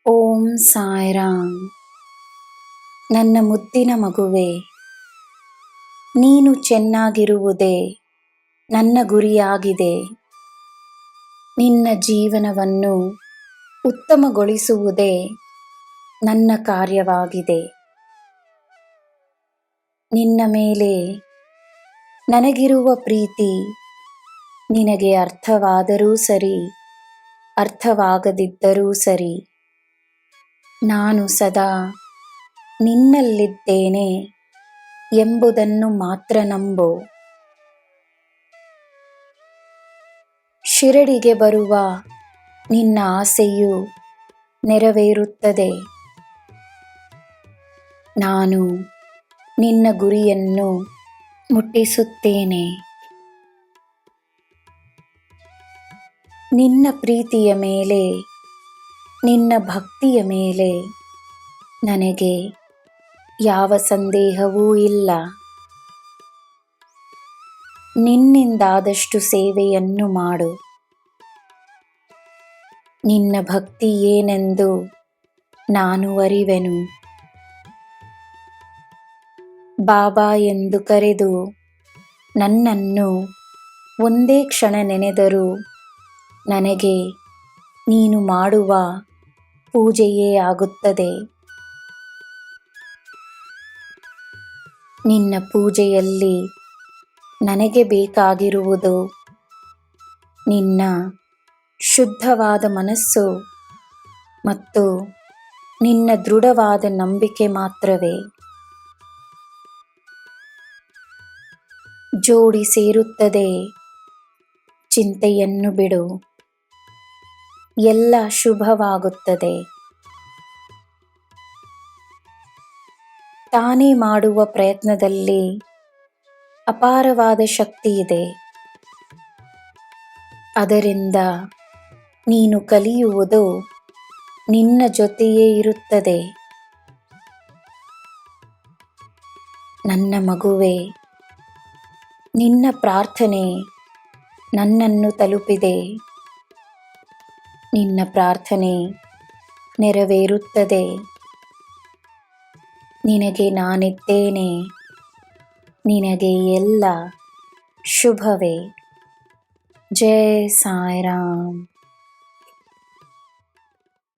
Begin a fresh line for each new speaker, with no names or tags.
ಓಂ ಸಾಯಿರಾಮ್. ನನ್ನ ಮುದ್ದಿನ ಮಗುವೆ, ನೀನು ಚೆನ್ನಾಗಿರುವುದೇ ನನ್ನ ಗುರಿಯಾಗಿದೆ. ನಿನ್ನ ಜೀವನವನ್ನು ಉತ್ತಮಗೊಳಿಸುವುದೇ ನನ್ನ ಕಾರ್ಯವಾಗಿದೆ. ನಿನ್ನ ಮೇಲೆ ನನಗಿರುವ ಪ್ರೀತಿ ನಿನಗೆ ಅರ್ಥವಾದರೂ ಸರಿ, ಅರ್ಥವಾಗದಿದ್ದರೂ ಸರಿ, ನಾನು ಸದಾ ನಿನ್ನಲ್ಲಿದ್ದೇನೆ ಎಂಬುದನ್ನು ಮಾತ್ರ ನಂಬು. ಶಿರಡಿಗೆ ಬರುವ ನಿನ್ನ ಆಸೆಯು ನೆರವೇರುತ್ತದೆ. ನಾನು ನಿನ್ನ ಗುರಿಯನ್ನು ಮುಟ್ಟಿಸುತ್ತೇನೆ. ನಿನ್ನ ಪ್ರೀತಿಯ ಮೇಲೆ, ನಿನ್ನ ಭಕ್ತಿಯ ಮೇಲೆ ನನಗೆ ಯಾವ ಸಂದೇಹವೂ ಇಲ್ಲ. ನಿನ್ನಿಂದಾದಷ್ಟು ಸೇವೆಯನ್ನು ಮಾಡು. ನಿನ್ನ ಭಕ್ತಿ ಏನೆಂದು ನಾನು ಅರಿವೆನು. ಬಾಬಾ ಎಂದು ಕರೆದು ನನ್ನನ್ನು ಒಂದೇ ಕ್ಷಣ ನೆನೆದರೂ ನನಗೆ ನೀನು ಮಾಡುವ ಪೂಜೆಯೇ ಆಗುತ್ತದೆ. ನಿನ್ನ ಪೂಜೆಯಲ್ಲಿ ನನಗೆ ಬೇಕಾಗಿರುವುದು ನಿನ್ನ ಶುದ್ಧವಾದ ಮನಸ್ಸು ಮತ್ತು ನಿನ್ನ ದೃಢವಾದ ನಂಬಿಕೆ ಮಾತ್ರವೇ. ಜೋಡಿ ಸೇರುತ್ತದೆ, ಚಿಂತೆಯನ್ನು ಬಿಡು, ಎಲ್ಲ ಶುಭವಾಗುತ್ತದೆ. ತಾನೇ ಮಾಡುವ ಪ್ರಯತ್ನದಲ್ಲಿ ಅಪಾರವಾದ ಶಕ್ತಿ ಇದೆ. ಅದರಿಂದ ನೀನು ಕಲಿಯುವುದು ನಿನ್ನ ಜೊತೆಯೇ ಇರುತ್ತದೆ. ನನ್ನ ಮಗುವೆ, ನಿನ್ನ ಪ್ರಾರ್ಥನೆ ನನ್ನನ್ನು ತಲುಪಿದೆ. ನಿನ್ನ ಪ್ರಾರ್ಥನೆ ನೆರವೇರುತ್ತದೆ. ನಿನಗೆ ನಾನಿದ್ದೇನೆ. ನಿನಗೆ ಎಲ್ಲ ಶುಭವೇ. ಜೈ ಸಾಯಿರಾಮ್.